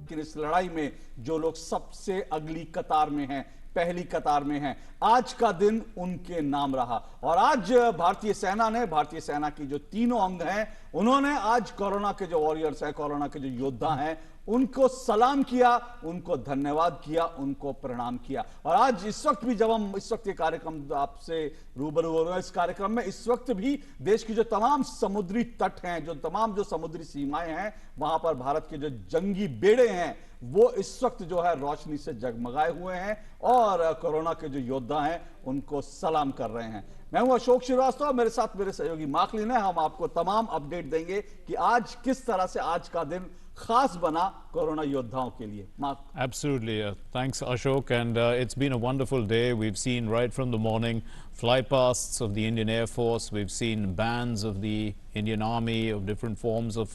लेकिन इस लड़ाई में जो लोग सबसे अगली कतार में हैं, पहली कतार में हैं, आज का दिन उनके नाम रहा। और आज भारतीय सेना ने, भारतीय सेना की जो तीनों अंग हैं, उन्होंने आज कोरोना के जो वॉरियर्स हैं, कोरोना के जो योद्धा हैं, उनको सलाम किया, उनको धन्यवाद किया, उनको प्रणाम किया। और आज इस वक्त भी जब हम इस वक्त ये कार्यक्रम आपसे रूबरू हो रहे हैं, इस कार्यक्रम में इस वक्त भी देश की जो तमाम समुद्री तट हैं, जो तमाम जो समुद्री सीमाएं हैं, वहां पर भारत के जो जंगी बेड़े हैं, वो इस वक्त जो है रोशनी से जगमगाए हुए हैं और कोरोना के जो योद्धा हैं उनको सलाम कर रहे हैं। मैं हूं अशोक श्रीवास्तव, मेरे साथ मेरे सहयोगी मार्कलिन है। हम आपको तमाम अपडेट देंगे कि आज किस तरह से आज का दिन खास बना कोरोना योद्धाओं के लिए। Mark. Absolutely. Thanks, Ashok. And it's been a wonderful day. We've seen right from the morning flypasts of the Indian Air Force. We've seen bands of the Indian Army, of different forms of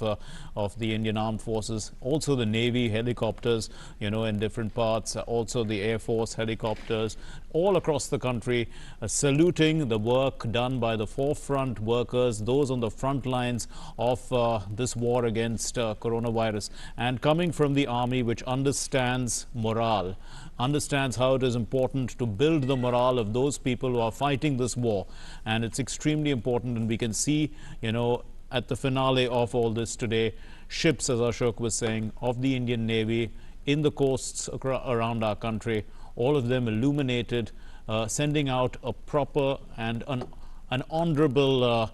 the Indian Armed Forces. Also the Navy helicopters, you know, in different parts. Also the Air Force helicopters all across the country, saluting the work done by the forefront workers, those on the front lines of this war against coronavirus. And coming from the Army, which understands morale, understands how it is important to build the morale of those people who are fighting this war. And it's extremely important, and we can see, you know, at the finale of all this today, ships, as Ashok was saying, of the Indian Navy in the coasts around our country, all of them illuminated, sending out a proper and an honorable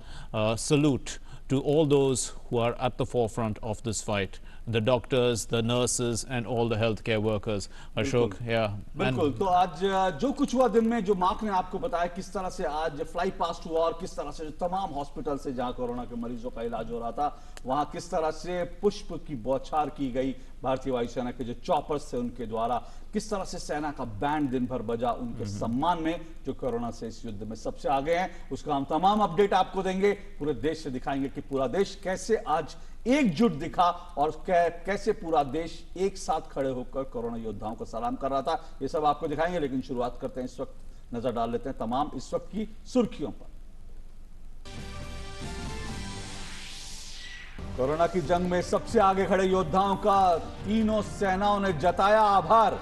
salute to all those who are at the forefront of this fight. The doctors, the nurses, and all the healthcare workers. Ashok, yeah. बिल्कुल। तो आज जो कुछ हुआ दिन में, जो mark ने आपको बताया किस तरह से आज फ्लाई पास्ट हुआ और किस तरह से जो तमाम हॉस्पिटल से जहां कोरोना के मरीजों का इलाज हो रहा था, वहां किस तरह से पुष्प की बौछार की गई भारतीय वायुसेना के जो चॉपर्स थे उनके द्वारा, किस तरह से सेना का बैंड दिन भर बजा उनके सम्मान में, जो कोरोना से इस युद्ध में सबसे आगे हैं। उसका हम तमाम अपडेट आपको देंगे, पूरे देश से दिखाएंगे कि पूरा देश कैसे आज एकजुट दिखा और कैसे पूरा देश एक साथ खड़े होकर कोरोना योद्धाओं को सलाम कर रहा था। ये सब आपको दिखाएंगे, लेकिन शुरुआत करते हैं, इस वक्त नजर डाल लेते हैं तमाम इस वक्त की सुर्खियों पर। कोरोना की जंग में सबसे आगे खड़े योद्धाओं का तीनों सेनाओं ने जताया आभार।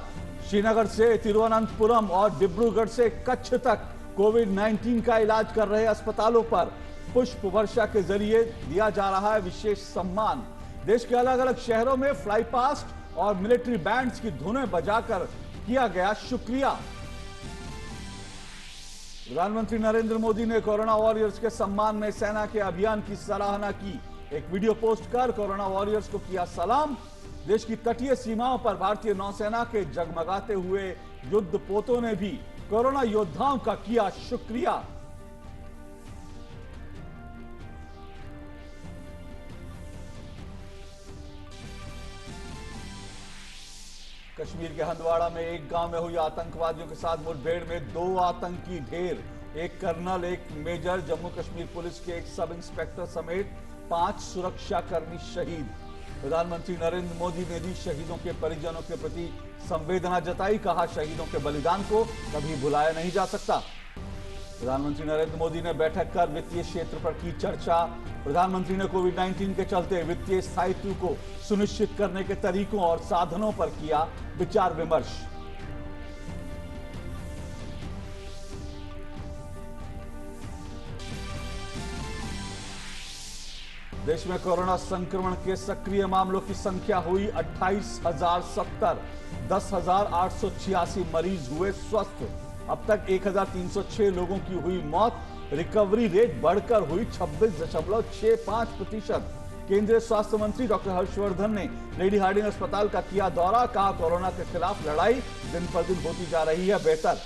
श्रीनगर से तिरुवनंतपुरम और डिब्रूगढ़ से कच्छ तक कोविड-19 का इलाज कर रहे अस्पतालों पर पुष्प वर्षा के जरिए दिया जा रहा है विशेष सम्मान। देश के अलग अलग शहरों में फ्लाई पास्ट और मिलिट्री बैंड्स की धुनें बजाकर किया गया शुक्रिया। प्रधानमंत्री नरेंद्र मोदी ने कोरोना वॉरियर्स के सम्मान में सेना के अभियान की सराहना की। एक वीडियो पोस्ट कर कोरोना वॉरियर्स को किया सलाम। देश की तटीय सीमाओं पर भारतीय नौसेना के जगमगाते हुए युद्ध पोतों ने भी कोरोना योद्धाओं का किया शुक्रिया। कश्मीर के हंदवाड़ा में एक गांव में हुई आतंकवादियों के साथ मुठभेड़ में 2 आतंकी ढेर, एक कर्नल, एक मेजर, जम्मू कश्मीर पुलिस के एक सब इंस्पेक्टर समेत 5 सुरक्षाकर्मी शहीद। प्रधानमंत्री नरेंद्र मोदी ने भी शहीदों के परिजनों के प्रति संवेदना जताई। कहा, शहीदों के बलिदान को कभी भुलाया नहीं जा सकता। प्रधानमंत्री नरेंद्र मोदी ने बैठक कर वित्तीय क्षेत्र पर की चर्चा। प्रधानमंत्री ने कोविड-19 के चलते वित्तीय स्थायित्व को सुनिश्चित करने के तरीकों और साधनों पर किया विचार विमर्श। देश में कोरोना संक्रमण के सक्रिय मामलों की संख्या हुई 28,070, 10,886 मरीज हुए स्वस्थ। अब तक 1,306 लोगों की हुई मौत। रिकवरी रेट बढ़कर हुई 26.65%। केंद्रीय स्वास्थ्य मंत्री डॉक्टर हर्षवर्धन ने लेडी हार्डिंग अस्पताल का किया दौरा। कहा, कोरोना के खिलाफ लड़ाई दिन पर दिन होती जा रही है बेहतर।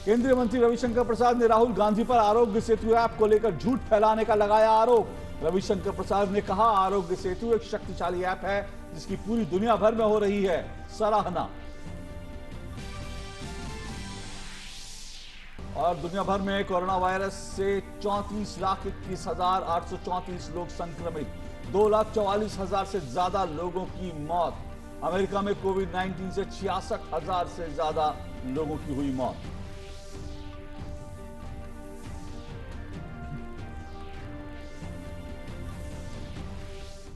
केंद्रीय मंत्री रविशंकर प्रसाद ने राहुल गांधी पर आरोग्य सेतु ऐप को लेकर झूठ फैलाने का लगाया आरोप। रविशंकर प्रसाद ने कहा, आरोग्य सेतु एक शक्तिशाली ऐप है जिसकी पूरी दुनिया भर में हो रही है सराहना। और दुनिया भर में कोरोना वायरस से 34,21,834 लोग संक्रमित, 2,44,000 से ज्यादा लोगों की मौत। अमेरिका में कोविड-19 से 66,000 से ज्यादा लोगों की हुई मौत।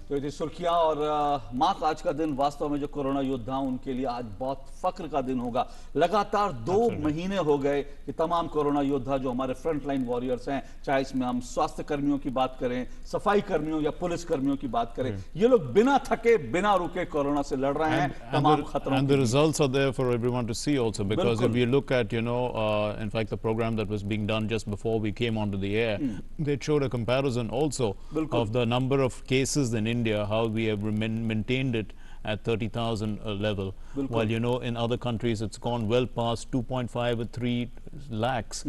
तो तो ये थी सुर्खियां और मार्क, आज का दिन वास्तव में जो कोरोना योद्धा उनके लिए आज बहुत फख्र का दिन होगा। लगातार 2 महीने हो गए कि तमाम कोरोना योद्धा जो हमारे फ्रंट लाइन वॉरियर्स हैं, चाहे इसमें हम स्वास्थ्य कर्मियों की बात करें, सफाई कर्मियों या पुलिस कर्मियों की बात करें, ये लोग बिना थके बिना रुके कोरोना से लड़ रहे हैं तमाम खतरों। And the results are there for everyone to see also, because if you look at, in fact, the program that was being done just before we came onto the air, they showed a comparison also of the number of cases in India, how we have maintained it at 30,000 level, while in other countries it's gone well past 2.5 or 3 lakhs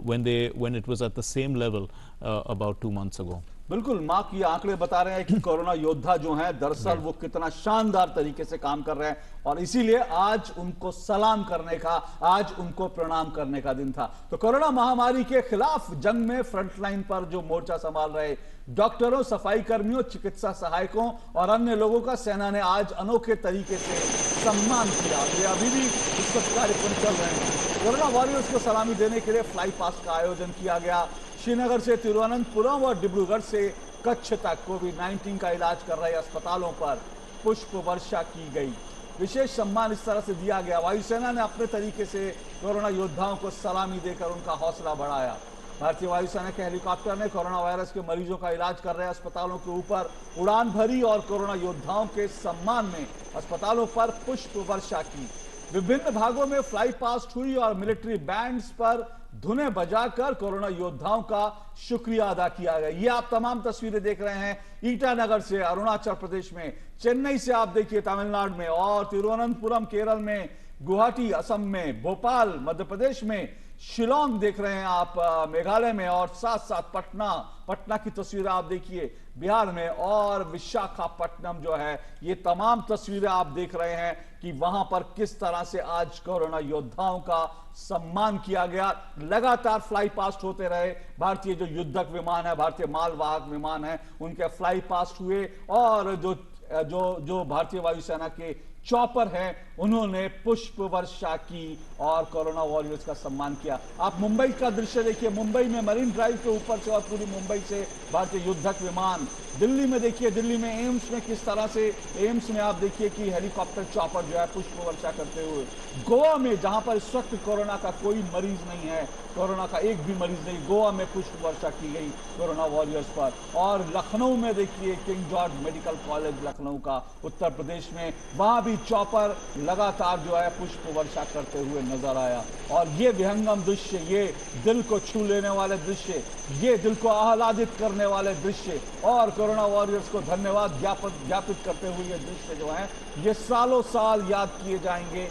when it was at the same level about 2 months ago. बिल्कुल, माँ की आंकड़े बता रहे हैं कि corona योद्धा जो हैं दरअसल वो कितना शानदार तरीके से काम कर रहे हैं, और इसीलिए आज उनको सलाम करने का, आज उनको प्रणाम करने का दिन था। तो कोरोना महामारी के खिलाफ जंग में फ्रंट लाइन पर जो मोर्चा संभाल रहे डॉक्टरों, सफाई कर्मियों, चिकित्सा सहायकों और अन्य लोगों का सेना ने आज अनोखे तरीके से सम्मान किया। वे अभी भी इस वक्त कार्यक्रम चल रहे हैं। कोरोना वॉरियर्स को सलामी देने के लिए फ्लाई पास्ट का आयोजन किया गया। श्रीनगर से तिरुवनंतपुरम और डिब्रूगढ़ से कच्छ तक कोविड-19 का इलाज कर रहे अस्पतालों पर पुष्प वर्षा की गई। विशेष सम्मान इस तरह से दिया गया। वायुसेना ने अपने तरीके से कोरोना योद्धाओं को सलामी देकर उनका हौसला बढ़ाया। भारतीय वायुसेना के हेलीकॉप्टर ने कोरोना वायरस के मरीजों का इलाज कर रहे अस्पतालों के ऊपर उड़ान भरी और कोरोना योद्धाओं के सम्मान में अस्पतालों पर पुष्प वर्षा की। विभिन्न भागों में फ्लाई पास्ट हुई और मिलिट्री बैंड्स पर धुनें बजाकर कोरोना योद्धाओं का शुक्रिया अदा किया गया। ये आप तमाम तस्वीरें देख रहे हैं ईटानगर से अरुणाचल प्रदेश में, चेन्नई से आप देखिए तमिलनाडु में, और तिरुवनंतपुरम केरल में, गुवाहाटी असम में, भोपाल मध्य प्रदेश में, शिलोंग देख रहे हैं आप मेघालय में, और साथ साथ पटना की तस्वीरें आप देखिए बिहार में, और विशाखापट्टनम जो है, ये तमाम तस्वीरें आप देख रहे हैं कि वहां पर किस तरह से आज कोरोना योद्धाओं का सम्मान किया गया। लगातार फ्लाई पास्ट होते रहे। भारतीय जो युद्धक विमान है, भारतीय मालवाहक विमान है, उनके फ्लाई पास्ट हुए, और जो भारतीय वायुसेना के चॉपर हैं उन्होंने पुष्प वर्षा की और कोरोना वॉरियर्स का सम्मान किया। आप मुंबई का दृश्य देखिए, मुंबई में मरीन ड्राइव के ऊपर से और पूरी मुंबई से भारतीय युद्धक विमान। दिल्ली में देखिए, दिल्ली में एम्स में किस तरह से, एम्स में आप देखिए कि हेलीकॉप्टर चॉपर जो है पुष्प वर्षा करते हुए। गोवा में जहां पर इस वक्त कोरोना का कोई मरीज नहीं है, कोरोना का एक भी मरीज नहीं, गोवा में पुष्प वर्षा की गई कोरोना वॉरियर्स पर। और लखनऊ में देखिए king George medical college Lucknow का, उत्तर प्रदेश में, वहां भी चॉपर लगातार जो है पुष्प वर्षा करते हुए नजर आया। और ये विहंगम दृश्य, ये दिल को छू लेने वाले दृश्य, ये दिल को आह्लादित करने वाले दृश्य, और कोरोना वॉरियर्स को धन्यवाद ज्ञापित करते हुए ये दृश्य जो है, ये सालों साल याद किए जाएंगे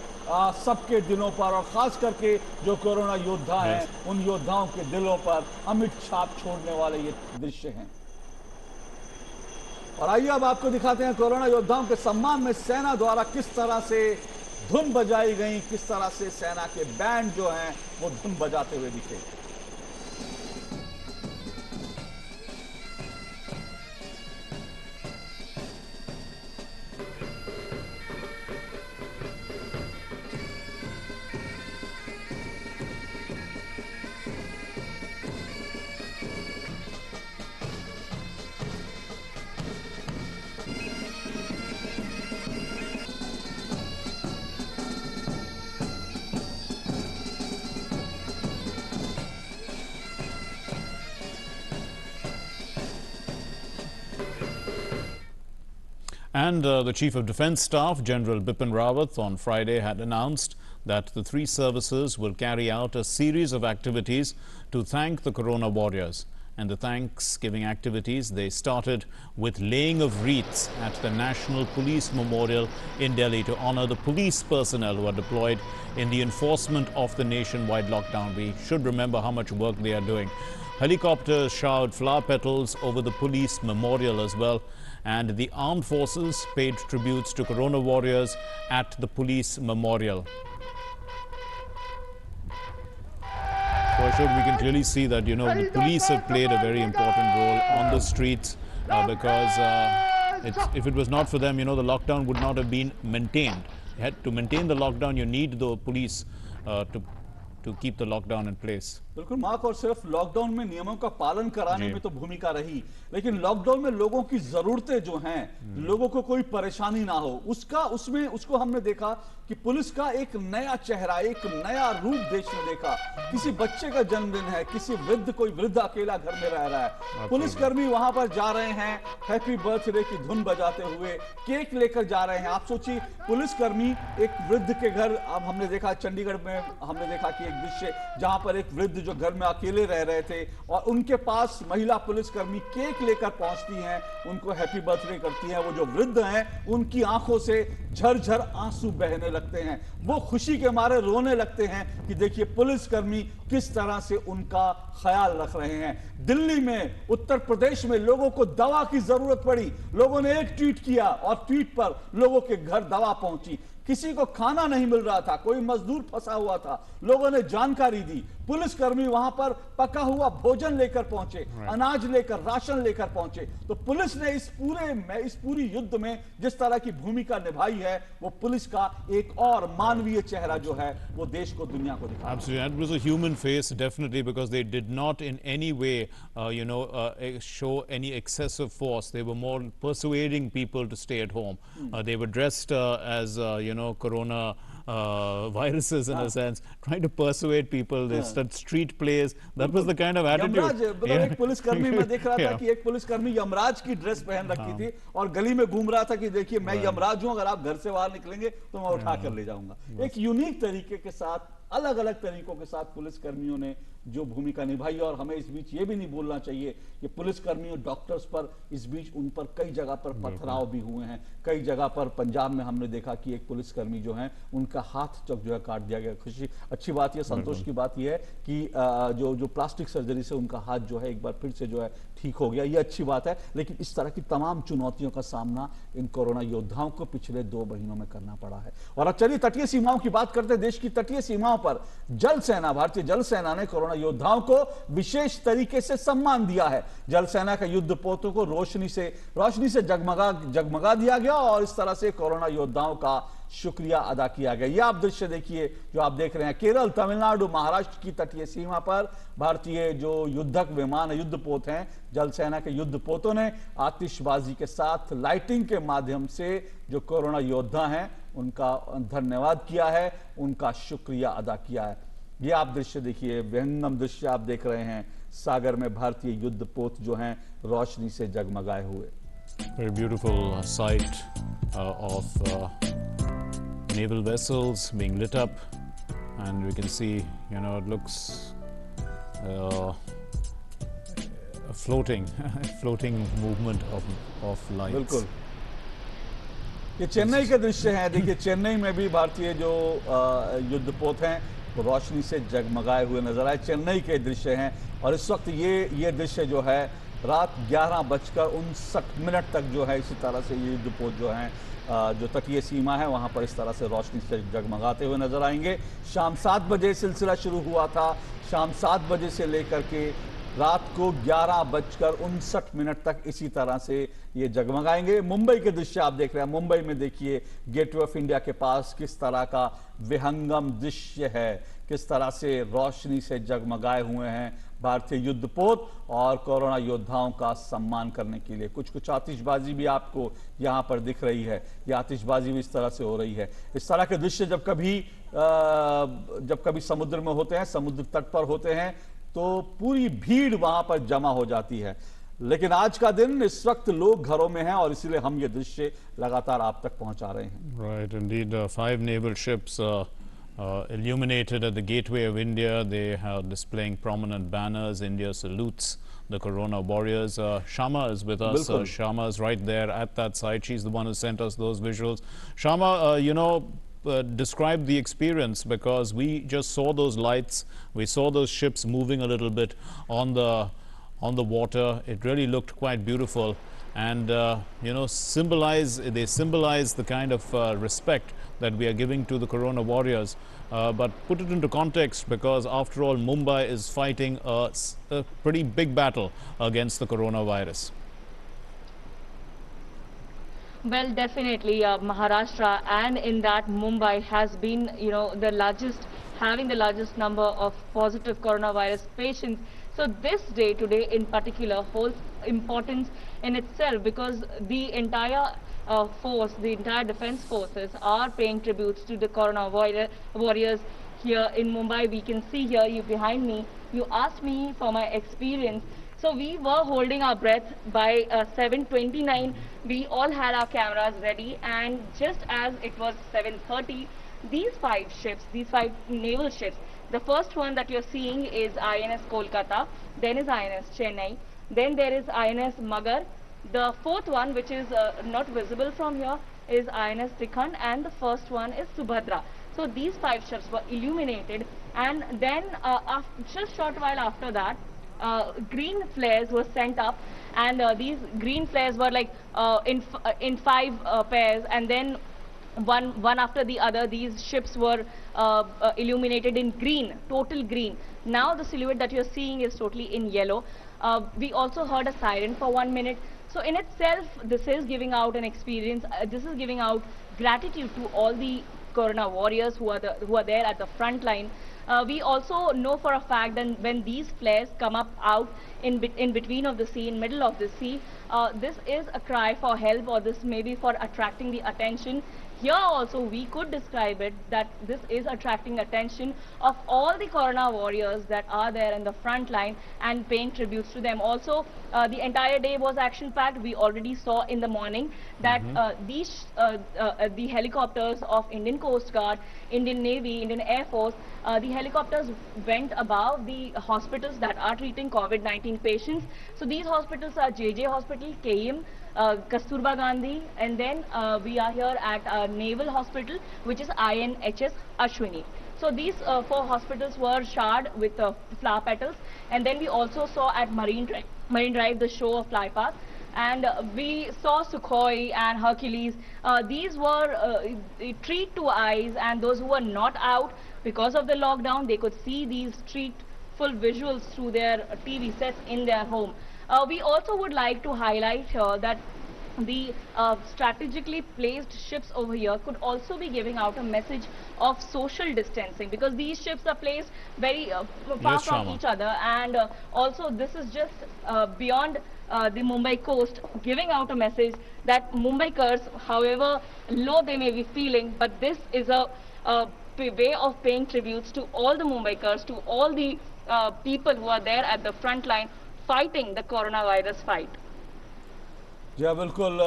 सबके दिलों पर, और खास करके जो कोरोना योद्धा हैं उन योद्धाओं के दिलों पर अमिट छाप छोड़ने वाले ये दृश्य हैं। और आइए अब आपको दिखाते हैं कोरोना योद्धाओं के सम्मान में सेना द्वारा किस तरह से धुन बजाई गई, किस तरह से सेना के बैंड जो हैं वो धुन बजाते हुए दिखे। And the Chief of Defence Staff, General Bipin Rawat, on Friday had announced that the 3 services will carry out a series of activities to thank the Corona warriors. And the Thanksgiving activities, they started with laying of wreaths at the National Police Memorial in Delhi to honor the police personnel who are deployed in the enforcement of the nationwide lockdown. We should remember how much work they are doing. Helicopters showered flower petals over the police memorial as well. And the armed forces paid tributes to Corona warriors at the police memorial. So Ashok, we can clearly see that, the police have played a very important role on the streets because if it was not for them, the lockdown would not have been maintained. To maintain the lockdown, you need the police to to keep the lockdown in place. बिल्कुल mark, और सिर्फ lockdown में नियमों का पालन कराने में तो भूमिका रही, लेकिन लॉकडाउन में लोगों की जरूरतें जो हैं, लोगों को कोई परेशानी ना हो, उसको हमने देखा कि पुलिस का एक नया चेहरा, एक नया रूप देश ने देखा। किसी बच्चे का जन्मदिन है, किसी कोई वृद्ध अकेला घर में रह रहा है, पुलिसकर्मी वहां पर जा रहे हैं, हैप्पी बर्थडे की धुन बजाते हुए केक लेकर जा रहे हैं। आप सोचिए, पुलिसकर्मी एक वृद्ध के घर, अब हमने देखा चंडीगढ़ में, हमने देखा कि एक दृश्य जहां पर एक वृद्ध जो घर में अकेले रह रहे थे और उनके पास महिला पुलिसकर्मी केक लेकर पहुंचती हैं, उनको हैप्पी बर्थडे करती हैं। वो जो वृद्ध हैं, उनकी आंखों से झरझर आंसू बहने लगते हैं, वो खुशी के मारे रोने लगते हैं कि देखिए पुलिसकर्मी किस तरह से उनका ख्याल रख रहे हैं। दिल्ली में, उत्तर प्रदेश में लोगों को दवा की जरूरत पड़ी, लोगों ने एक ट्वीट किया और ट्वीट पर लोगों के घर दवा पहुंची। किसी को खाना नहीं मिल रहा था, कोई मजदूर फंसा हुआ था, लोगों ने जानकारी दी, पुलिसकर्मी वहां पर पका हुआ भोजन लेकर पहुंचे, अनाज लेकर, राशन लेकर पहुंचे। तो पुलिस ने इस पूरी युद्ध में जिस तरह की भूमिका निभाई है, वो पुलिस का एक और मानवीय चेहरा जो है वो देश को, दुनिया को दिखा। Absolutely, it was a human face, definitely, because they did not in any way, show any excessive force. They were more persuading people to stay at home. They were dressed as, corona viruses in a sense, trying to persuade people. They started street plays. That was the kind of attitude. Yamraj, एक पुलिसकर्मी मैं देख रहा था कि एक पुलिसकर्मी यमराज की ड्रेस पहन रखी थी और गली में घूम रहा था कि देखिए मैं यमराज हूं, अगर आप घर से बाहर निकलेंगे तो मैं उठा कर ले जाऊंगा। एक यूनिक तरीके के साथ, अलग अलग तरीकों के साथ पुलिसकर्मियों ने जो भूमिका निभाई। और हमें इस बीच ये भी नहीं भूलना चाहिए कि पुलिसकर्मियों, डॉक्टर्स पर इस बीच उन पर कई जगह पर पथराव भी हुए हैं। कई जगह पर पंजाब में हमने देखा कि एक पुलिसकर्मी जो है, उनका हाथ जो है काट दिया गया। अच्छी बात यह, संतोष की बात यह है कि जो प्लास्टिक सर्जरी से उनका हाथ जो है एक बार फिर से जो है ठीक हो गया, ये अच्छी बात है। लेकिन इस तरह की तमाम चुनौतियों का सामना इन कोरोना योद्धाओं को पिछले 2 महीनों में करना पड़ा है। और अब चलिए तटीय सीमाओं की बात करते हैं। देश की तटीय सीमाओं पर जल सेना, भारतीय जल सेना ने कोरोना योद्धाओं को विशेष तरीके से सम्मान दिया है। जल सेना के युद्ध पोतों को रोशनी से जगमगा दिया गया और इस तरह से कोरोना योद्धाओं का शुक्रिया अदा किया गया। ये आप दृश्य देखिए जो आप देख रहे हैं, केरल, तमिलनाडु, महाराष्ट्र की तटीय सीमा पर भारतीय जो युद्धक विमान, युद्धपोत हैं, जल सेना के युद्धपोतों ने आतिशबाजी के साथ, लाइटिंग के माध्यम से जो कोरोना योद्धा हैं उनका धन्यवाद किया है, उनका शुक्रिया अदा किया है। ये आप दृश्य देखिए, विहंगम दृश्य आप देख रहे हैं, सागर में भारतीय युद्धपोत जो हैं रोशनी से जगमगाए हुए। Very beautiful sight of naval vessels being lit up, and we can see, it looks a floating movement of lights. बिल्कुल, ये चेन्नई के दृश्य हैं। देखिए चेन्नई में भी भारतीय जो युद्धपोत हैं वो रोशनी से जगमगाए हुए नजर आए। चेन्नई के दृश्य हैं और इस वक्त ये दृश्य जो है रात 11:59 तक जो है इसी तरह से ये युद्धपोत जो हैं जो तटीय सीमा है वहां पर इस तरह से रोशनी से जगमगाते हुए नजर आएंगे। शाम 7 बजे सिलसिला शुरू हुआ था। शाम 7 बजे से लेकर के रात को 11:59 तक इसी तरह से ये जगमगाएंगे। मुंबई के दृश्य आप देख रहे हैं। मुंबई में देखिए गेटवे ऑफ इंडिया के पास किस तरह का विहंगम दृश्य है, किस तरह से रोशनी से जगमगाए हुए हैं भारतीय युद्धपोत और कोरोना योद्धाओं का सम्मान करने के लिए। कुछ आतिशबाजी भी आपको यहाँ पर दिख रही है। ये आतिशबाजी भी इस तरह से हो रही है। इस तरह के दृश्य जब कभी समुद्र में होते हैं, समुद्र तट पर होते हैं, तो पूरी भीड़ वहां पर जमा हो जाती है। लेकिन आज का दिन, इस वक्त लोग घरों में हैं और इसीलिए हम ये दृश्य लगातार आप तक पहुंचा रहे हैं। Right, indeed, 5 naval ships illuminated at the gateway of India. They are displaying prominent banners. India salutes the Corona warriors. Shama is with us. Shama is right there at that site. She's the one who sent us those visuals. Shama, describe the experience, because we just saw those lights, we saw those ships moving a little bit on the water. It really looked quite beautiful, and they symbolize the kind of respect that we are giving to the Corona warriors. But put it into context, because after all Mumbai is fighting a pretty big battle against the coronavirus. Well, definitely, Maharashtra and in that Mumbai has been, the largest having the largest number of positive coronavirus patients. So this day today in particular holds importance in itself, because the entire force, the entire defense forces are paying tributes to the warriors here in Mumbai. We can see here, you behind me, you asked me for my experience. So we were holding our breath by 7:29. We all had our cameras ready, and just as it was 7:30, these five ships, these five naval ships, the first one that you're seeing is INS Kolkata, then is INS Chennai, then there is INS Magar. The fourth one, which is not visible from here, is INS Tikhand, and the first one is Subhadra. So these five ships were illuminated, and then just short while after that, green flares were sent up, and these green flares were like in five pairs, and then one after the other, these ships were illuminated in green, total green. Now the silhouette that you're seeing is totally in yellow. We also heard a siren for 1 minute. So in itself, this is giving out an experience. This is giving out gratitude to all the Corona warriors who are there at the front line. We also know for a fact that when these flares come up out in between of the sea, in middle of the sea, this is a cry for help, or this may be for attracting the attention. Here also we could describe it that this is attracting attention of all the Corona warriors that are there in the front line and paying tributes to them. Also, the entire day was action packed. We already saw in the morning that the helicopters of Indian Coast Guard, Indian Navy, Indian Air Force, the helicopters went above the hospitals that are treating COVID-19 patients. So these hospitals are JJ Hospital, KM, Kasturba Gandhi, and then we are here at Naval Hospital, which is INHS Ashwini. So these four hospitals were showered with flower petals, and then we also saw at Marine Drive the show of fly past, and we saw Sukhoi and Hercules. These were treat to eyes, and those who were not out because of the lockdown, they could see these full visuals through their TV sets in their home. We also would like to highlight here that the strategically placed ships over here could also be giving out a message of social distancing, because these ships are placed very far from each other, and also this is just beyond the Mumbai coast, giving out a message that Mumbaikars, however low they may be feeling, but this is a way of paying tributes to all the Mumbaikars, to all the people who are there at the front line fighting the coronavirus fight. जी हाँ, बिल्कुल।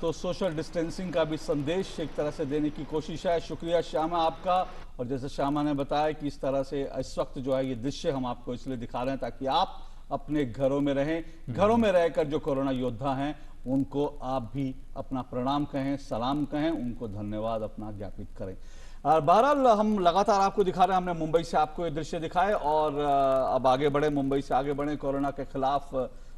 तो social distancing का भी संदेश एक तरह से देने की कोशिश है। शुक्रिया श्यामा आपका। और जैसे श्यामा ने बताया कि इस तरह से इस वक्त जो है ये दृश्य हम आपको इसलिए दिखा रहे हैं ताकि आप अपने घरों में रहें, घरों में रहकर जो कोरोना योद्धा हैं उनको आप भी अपना प्रणाम कहें, सलाम कहें, उनको धन्यवाद अपना ज्ञापित करें। और बहरहाल हम लगातार आपको दिखा रहे हैं, हमने मुंबई से आपको ये दृश्य दिखाए और अब आगे बढ़े, मुंबई से आगे बढ़े। कोरोना के खिलाफ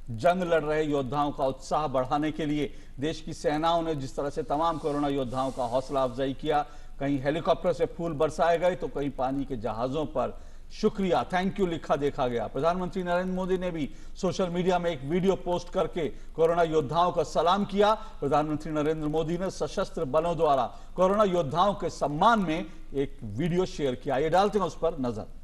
जंग लड़ रहे योद्धाओं का उत्साह बढ़ाने के लिए देश की सेनाओं ने जिस तरह से तमाम कोरोना योद्धाओं का हौसला अफजाई किया, कहीं हेलीकॉप्टर से फूल बरसाए गए तो कहीं पानी के जहाजों पर शुक्रिया, थैंक यू लिखा देखा गया। प्रधानमंत्री नरेंद्र मोदी ने भी सोशल मीडिया में एक वीडियो पोस्ट करके कोरोना योद्धाओं का सलाम किया। प्रधानमंत्री नरेंद्र मोदी ने सशस्त्र बलों द्वारा कोरोना योद्धाओं के सम्मान में एक वीडियो शेयर किया। ये डालते हैं उस पर नजर।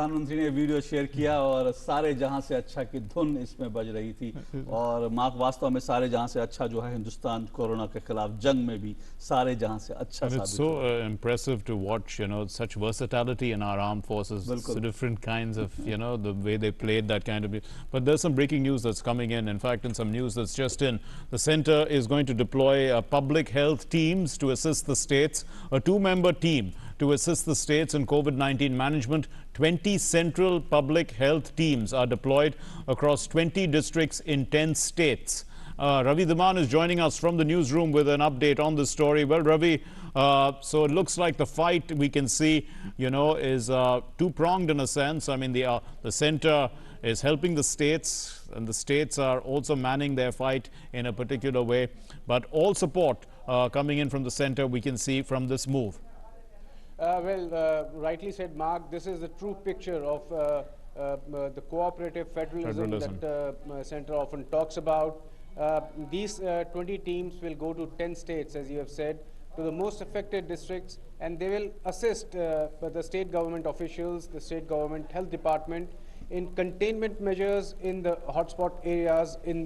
प्रधानमंत्री ने वीडियो शेयर किया और सारे जहां से अच्छा की धुन इसमें बज रही थी और वास्तव में सारे जहां से अच्छा जो है हिंदुस्तान कोरोना के खिलाफ जंग में भी सारे जहां से अच्छा And it's साबित so हुआ। impressive to watch, you know, such versatility in our armed forces. बिल्कुल। So different kinds of, you know, the way they played that kind of. But there's some breaking news that's coming in. In fact, in some news that's just in, the center is going to deploy public health teams to assist the states, a 2-member team to assist the states in COVID-19 management. 20 central public health teams are deployed across 20 districts in 10 states. Ravi Dhiman is joining us from the newsroom with an update on this story. Well, Ravi, so it looks like the fight we can see, you know, is two-pronged in a sense. I mean, the center is helping the states, and the states are also manning their fight in a particular way. But all support coming in from the center, we can see from this move. Rightly said, Mark, this is the true picture of the cooperative federalism. That Center often talks about. These 20 teams will go to 10 states, as you have said, to the most affected districts, and they will assist the state government officials, the state government health department, in containment measures in the hotspot areas in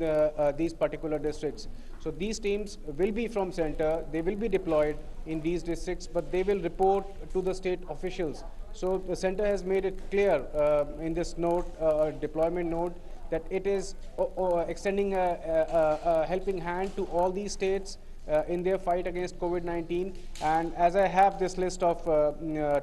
these particular districts. So these teams will be from center, they will be deployed in these districts, but they will report to the state officials. So the center has made it clear in this note, deployment note, that it is extending a helping hand to all these states in their fight against COVID-19. And as I have this list of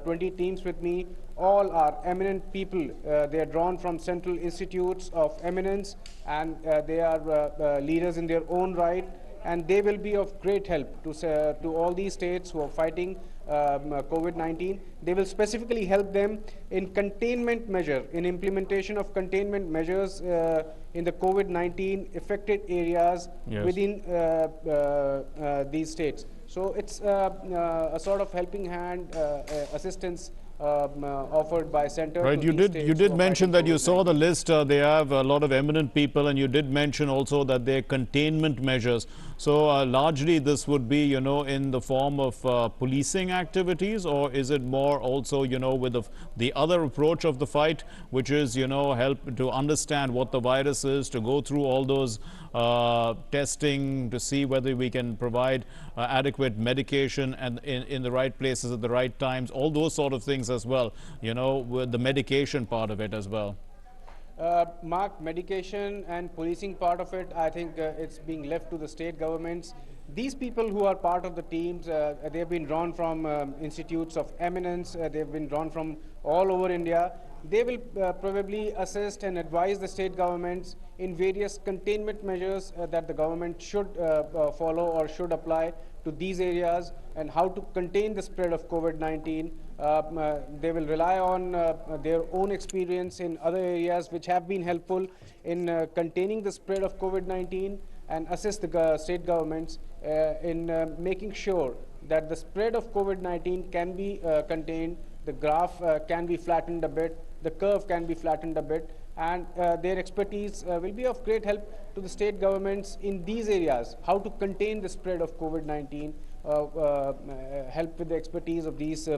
20 teams with me, all are eminent people. They are drawn from central institutes of eminence, and they are leaders in their own right. And they will be of great help to all these states who are fighting COVID-19. They will specifically help them in containment measure, in implementation of containment measures in the COVID-19 affected areas within these states. So it's a sort of helping hand assistance offered by center. Right, you did mention that you saw the list. They have a lot of eminent people, and you did mention also that they're containment measures. So largely this would be, you know, in the form of policing activities, or is it more also, you know, with the other approach of the fight, which is, you know, help to understand what the virus is, to go through all those testing to see whether we can provide adequate medication and in the right places at the right times, all those sort of things as well, you know, with the medication part of it as well. Mark, medication and policing part of it, I think it's being left to the state governments. These people who are part of the teams, they have been drawn from institutes of eminence, they have been drawn from all over India. They will probably assist and advise the state governments in various containment measures that the government should follow or should apply to these areas, and how to contain the spread of COVID-19. They will rely on their own experience in other areas which have been helpful in containing the spread of COVID-19, and assist the state governments in making sure that the spread of COVID-19 can be contained, the graph can be flattened a bit, the curve can be flattened a bit, and their expertise will be of great help to the state governments in these areas, how to contain the spread of COVID-19, help with the expertise of these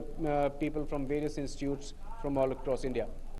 people from various institutes from all across India.